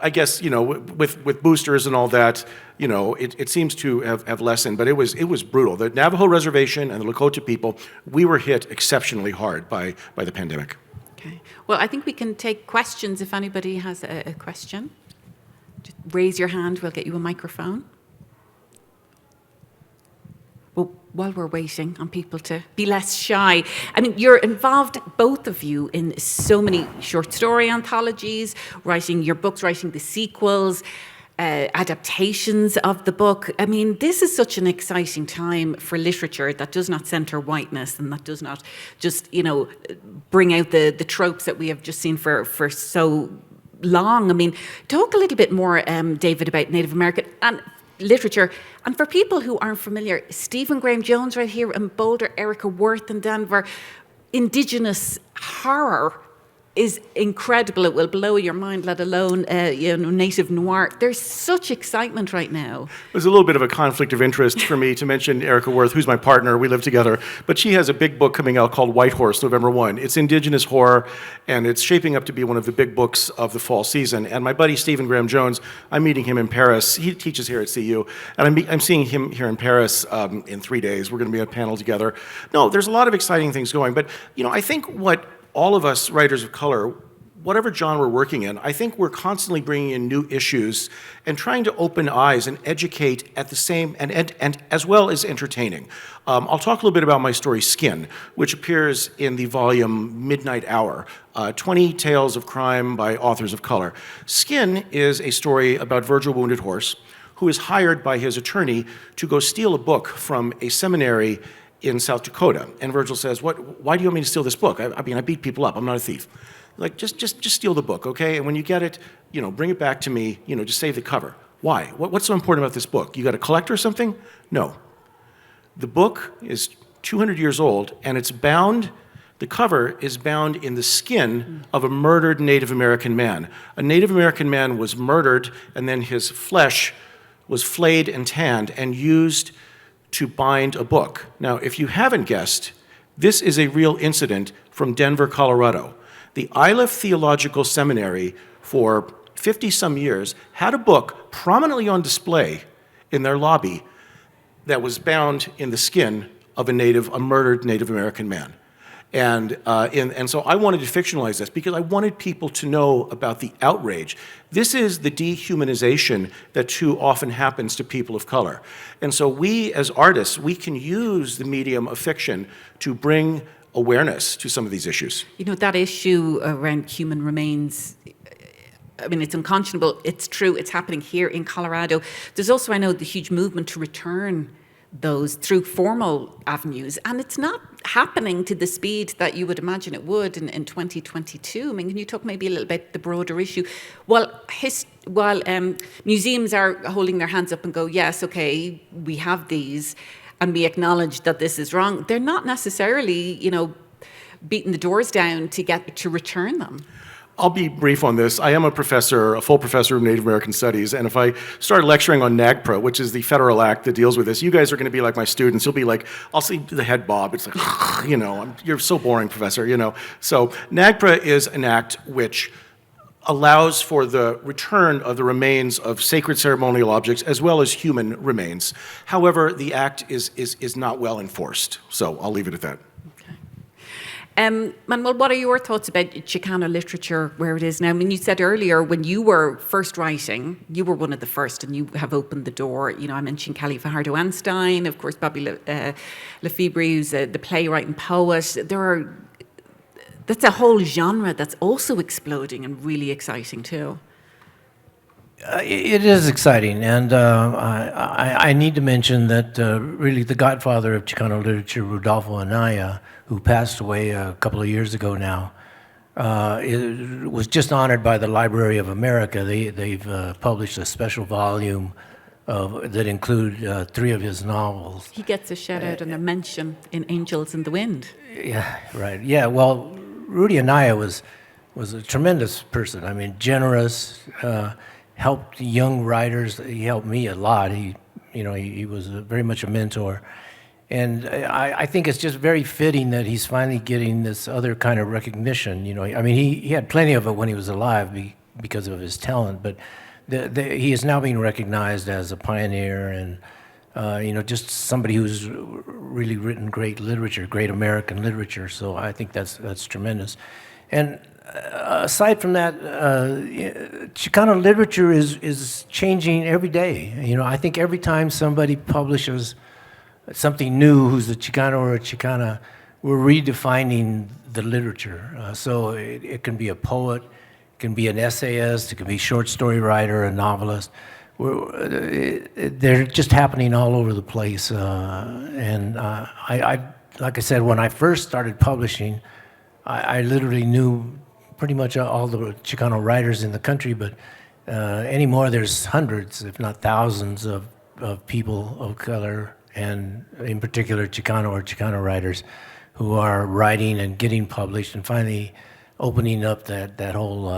[SPEAKER 3] I guess, you know, with boosters and all that, you know, it seems to have lessened, but it was brutal. The Navajo Reservation and the Lakota people, we were hit exceptionally hard by the pandemic.
[SPEAKER 1] Okay. Well, I think we can take questions if anybody has a question. Just raise your hand, we'll get you a microphone. Well, while we're waiting on people to be less shy, I mean, you're involved, both of you, in so many short story anthologies, writing your books, writing the sequels, adaptations of the book. I mean, this is such an exciting time for literature that does not center whiteness and that does not just, you know, bring out the tropes that we have just seen for so long. I mean, talk a little bit more, David, about Native American and literature. And for people who aren't familiar, Stephen Graham Jones right here in Boulder, Erica Worth in Denver, Indigenous horror. is incredible. It will blow your mind, let alone native noir. There's such excitement right now.
[SPEAKER 3] There's a little bit of a conflict of interest for me to mention Erica Worth, who's my partner. We live together. But she has a big book coming out called White Horse, November 1. It's indigenous horror, and it's shaping up to be one of the big books of the fall season. And my buddy Stephen Graham Jones, I'm meeting him in Paris. He teaches here at CU, and I'm seeing him here in Paris in 3 days. We're going to be on a panel together. No, there's a lot of exciting things going. But I think what all of us writers of color, whatever genre we're working in, I think we're constantly bringing in new issues and trying to open eyes and educate at the same, and as well as entertaining. I'll talk a little bit about my story, Skin, which appears in the volume Midnight Hour, 20 Tales of Crime by Authors of Color. Skin is a story about Virgil Wounded Horse, who is hired by his attorney to go steal a book from a seminary in South Dakota. And Virgil says, why do you want me to steal this book? I mean, I beat people up. I'm not a thief. Like, just steal the book, okay? And when you get it, bring it back to me, just save the cover. Why? What's so important about this book? You got a collector or something? No. The book is 200 years old, and it's bound, the cover is bound in the skin of a murdered Native American man. A Native American man was murdered, and then his flesh was flayed and tanned and used to bind a book. Now, if you haven't guessed, this is a real incident from Denver, Colorado. The Iliff Theological Seminary, for 50-some years, had a book prominently on display in their lobby that was bound in the skin of a murdered Native American man. And so I wanted to fictionalize this because I wanted people to know about the outrage. This is the dehumanization that too often happens to people of color. And so we, as artists, we can use the medium of fiction to bring awareness to some of these issues.
[SPEAKER 1] That issue around human remains, I mean, it's unconscionable. It's true. It's happening here in Colorado. There's also, I know, the huge movement to return those through formal avenues, and it's not happening to the speed that you would imagine it would in 2022. I mean, can you talk maybe a little bit the broader issue? While museums are holding their hands up and go, yes, okay, we have these, and we acknowledge that this is wrong, they're not necessarily, beating the doors down to get to return them.
[SPEAKER 3] I'll be brief on this. I am a full professor of Native American Studies, and if I start lecturing on NAGPRA, which is the federal act that deals with this, you guys are going to be like my students. You'll be like, I'll see the head bob. It's like, you're so boring, professor, So NAGPRA is an act which allows for the return of the remains of sacred ceremonial objects as well as human remains. However, the act is not well enforced. So I'll leave it at that.
[SPEAKER 1] Manuel, what are your thoughts about Chicano literature, where it is now? I mean, you said earlier when you were first writing, you were one of the first and you have opened the door. I mentioned Kelly Fajardo Einstein, of course, Bobby Lefebre, who's the playwright and poet. That's a whole genre that's also exploding and really exciting too.
[SPEAKER 2] It is exciting, and I need to mention that really the godfather of Chicano literature, Rudolfo Anaya, who passed away a couple of years ago now, was just honored by the Library of America. They've published a special volume that include 3 of his novels.
[SPEAKER 1] He gets a shout out and a mention in Angels in the Wind.
[SPEAKER 2] Yeah, right. Yeah, well, Rudy Anaya was a tremendous person. I mean, generous, helped young writers. He helped me a lot. He was very much a mentor. And I think it's just very fitting that he's finally getting this other kind of recognition. I mean, he had plenty of it when he was alive because of his talent, but he is now being recognized as a pioneer and, just somebody who's really written great literature, great American literature. So I think that's tremendous. And aside from that, Chicano literature is changing every day. I think every time somebody publishes something new, who's a Chicano or a Chicana, we're redefining the literature. So it can be a poet, it can be an essayist, it can be a short story writer, a novelist. They're just happening all over the place. And I, like I said, when I first started publishing, I literally knew pretty much all the Chicano writers in the country, but anymore there's hundreds, if not thousands, of people of color, and in particular Chicano or Chicana writers who are writing and getting published and finally opening up that whole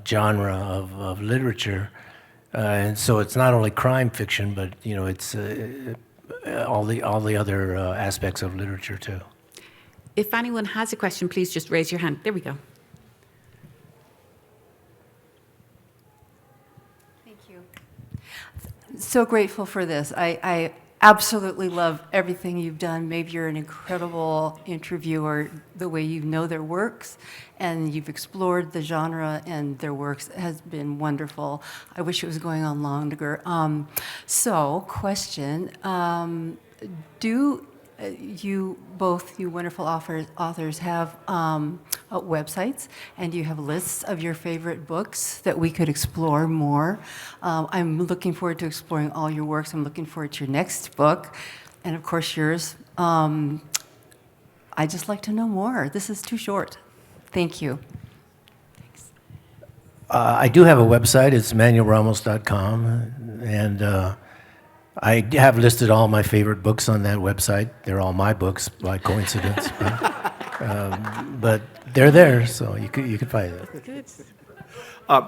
[SPEAKER 2] genre of literature. And so it's not only crime fiction, but it's all the other aspects of literature too.
[SPEAKER 1] If anyone has a question, please just raise your hand. There we go.
[SPEAKER 5] Thank you. So grateful for this. I absolutely love everything you've done. Maybe you're an incredible interviewer, the way you know their works, and you've explored the genre and their works has been wonderful. I wish it was going on longer. So, question, do you wonderful authors have websites, and do you have lists of your favorite books that we could explore more? I'm looking forward to exploring all your works. I'm looking forward to your next book, and of course yours. I'd just like to know more. This is too short. Thank you.
[SPEAKER 2] I do have a website. It's manuelramos.com, and I have listed all my favorite books on that website. They're all my books by coincidence, but they're there, so you can find it.
[SPEAKER 1] Good.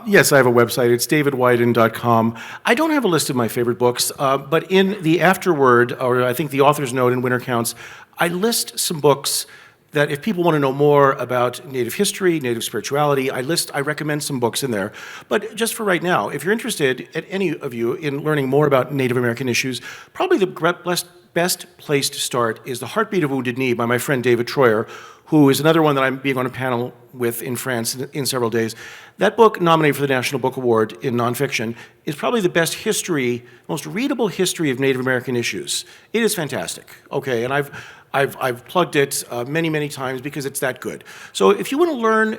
[SPEAKER 3] Yes, I have a website. It's davidweiden.com. I don't have a list of my favorite books, but in the afterword, or I think the author's note in Winter Counts, I list some books that if people want to know more about Native history, Native spirituality, I recommend some books in there. But just for right now, if you're interested, any of you, in learning more about Native American issues, probably the best place to start is The Heartbeat of Wounded Knee by my friend David Troyer, who is another one that I'm being on a panel with in France in several days. That book, nominated for the National Book Award in nonfiction, is probably the best history, most readable history of Native American issues. It is fantastic, okay, and I've plugged it many times because it's that good. So if you want to learn,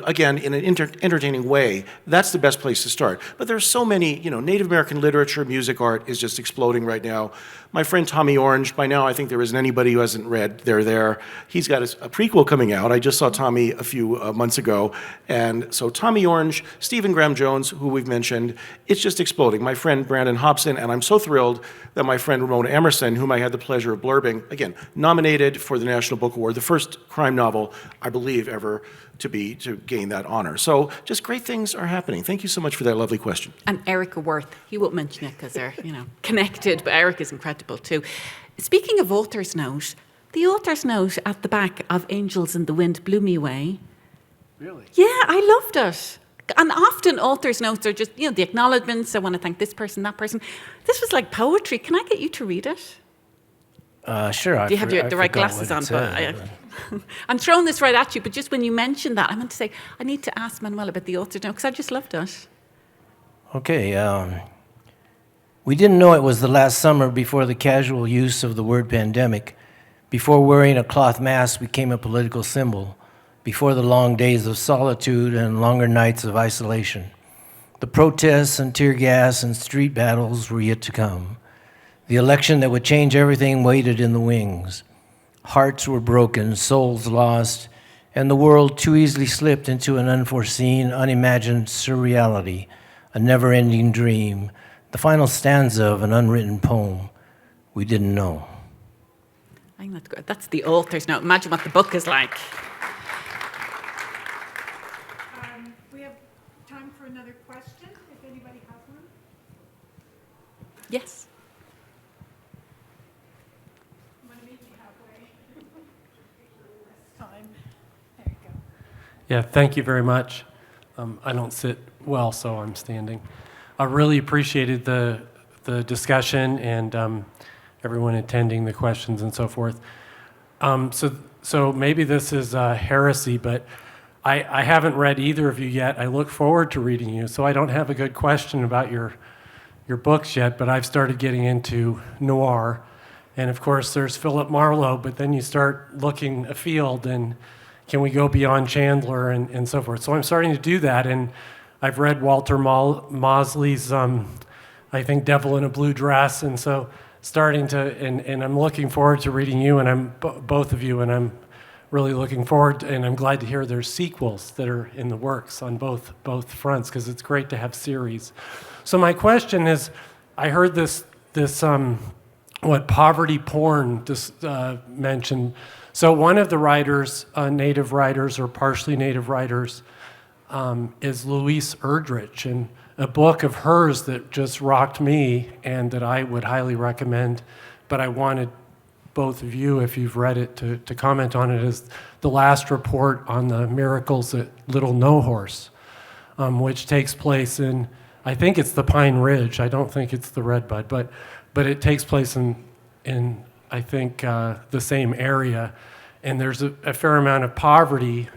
[SPEAKER 3] again, in an entertaining way, that's the best place to start. But there's so many, Native American literature, music, art is just exploding right now. My friend Tommy Orange, by now I think there isn't anybody who hasn't read They're There. He's got a prequel coming out. I just saw Tommy a few months ago. And so Tommy Orange, Stephen Graham Jones, who we've mentioned, it's just exploding. My friend Brandon Hobson, and I'm so thrilled that my friend Ramona Emerson, whom I had the pleasure of blurbing, again, nominated for the National Book Award, the first crime novel, I believe, ever to gain that honor. So just great things are happening. Thank you so much for that lovely question.
[SPEAKER 1] And Erica Worth, he won't mention it because they're, connected, but Eric is incredible too. Speaking of author's note, the author's note at the back of Angels in the Wind blew me away.
[SPEAKER 2] Really?
[SPEAKER 1] Yeah, I loved it. And often author's notes are just, the acknowledgements. I want to thank this person, that person. This was like poetry. Can I get you to read it?
[SPEAKER 2] Sure.
[SPEAKER 1] Do you have the right glasses on? I'm throwing this right at you, but just when you mentioned that, I meant to say, I need to ask Manuel about the author's note because I just loved it.
[SPEAKER 2] Okay. We didn't know it was the last summer before the casual use of the word pandemic, before wearing a cloth mask became a political symbol, before the long days of solitude and longer nights of isolation. The protests and tear gas and street battles were yet to come. The election that would change everything waited in the wings. Hearts were broken, souls lost, and the world too easily slipped into an unforeseen, unimagined surreality, a never-ending dream, the final stanza of an unwritten poem we didn't know.
[SPEAKER 1] I think that's good. That's the author's note. Imagine what the book is like.
[SPEAKER 4] We have time for another question, if anybody has one.
[SPEAKER 1] Yes.
[SPEAKER 4] You want to meet me halfway? This time. There you go.
[SPEAKER 6] Yeah, thank you very much. I don't sit well, so I'm standing. I really appreciated the discussion and everyone attending the questions and so forth. So maybe this is heresy, but I haven't read either of you yet. I look forward to reading you, so I don't have a good question about your books yet, but I've started getting into noir. And of course, there's Philip Marlowe, but then you start looking afield, and can we go beyond Chandler and so forth? So I'm starting to do that, and I've read Walter Mosley's, I think, Devil in a Blue Dress, and so starting to, and I'm looking forward to reading you, and both of you, and I'm really looking forward, and I'm glad to hear there's sequels that are in the works on both fronts, because it's great to have series. So my question is, I heard this what poverty porn mentioned. So one of the writers, native writers or partially native writers, is Louise Erdrich, and a book of hers that just rocked me and that I would highly recommend, but I wanted both of you, if you've read it, to comment on it, is The Last Report on the Miracles at Little No Horse, which takes place in, I think it's the Pine Ridge, I don't think it's the Redbud, but it takes place in I think, the same area, and there's a fair amount of poverty,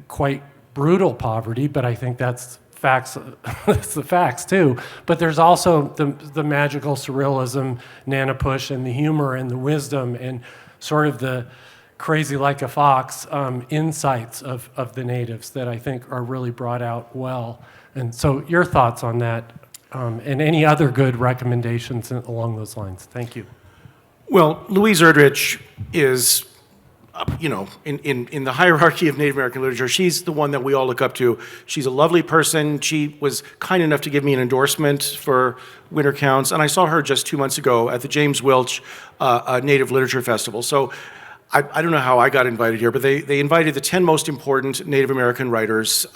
[SPEAKER 6] quite brutal poverty, but I think that's facts. That's the facts too. But there's also the magical surrealism, Nanapush, and the humor and the wisdom and sort of the crazy like a fox insights of the natives that I think are really brought out well. And so your thoughts on that, and any other good recommendations along those lines. Thank you.
[SPEAKER 3] Well, Louise Erdrich is, in the hierarchy of Native American literature, she's the one that we all look up to. She's a lovely person. She was kind enough to give me an endorsement for Winter Counts, and I saw her just 2 months ago at the James Welch Native Literature Festival. So I don't know how I got invited here, but they invited the 10 most important Native American writers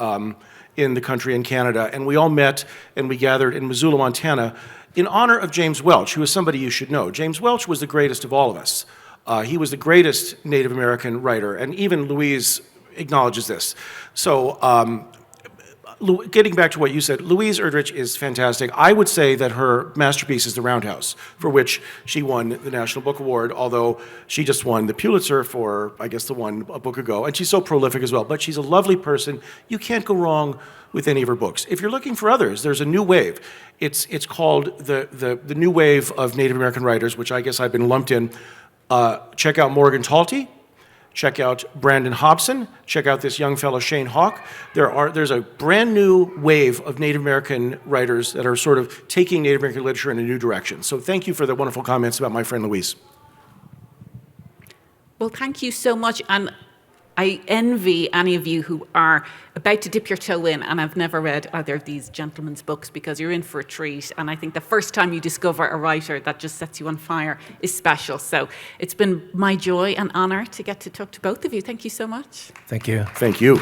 [SPEAKER 3] in the country in Canada, and we all met and we gathered in Missoula, Montana, in honor of James Welch, who is somebody you should know. James Welch was the greatest of all of us. He was the greatest Native American writer, and even Louise acknowledges this. So getting back to what you said, Louise Erdrich is fantastic. I would say that her masterpiece is The Roundhouse, for which she won the National Book Award, although she just won the Pulitzer for, I guess, the one a book ago, and she's so prolific as well. But she's a lovely person. You can't go wrong with any of her books. If you're looking for others, there's a new wave. It's called the new wave of Native American writers, which I guess I've been lumped in. Check out Morgan Talty. Check out Brandon Hobson. Check out this young fellow, Shane Hawk. There's a brand new wave of Native American writers that are sort of taking Native American literature in a new direction. So thank you for the wonderful comments about my friend Louise.
[SPEAKER 1] Well, thank you so much. And I envy any of you who are about to dip your toe in and have never read either of these gentlemen's books, because you're in for a treat. And I think the first time you discover a writer that just sets you on fire is special. So it's been my joy and honor to get to talk to both of you. Thank you so much.
[SPEAKER 2] Thank you.
[SPEAKER 3] Thank you.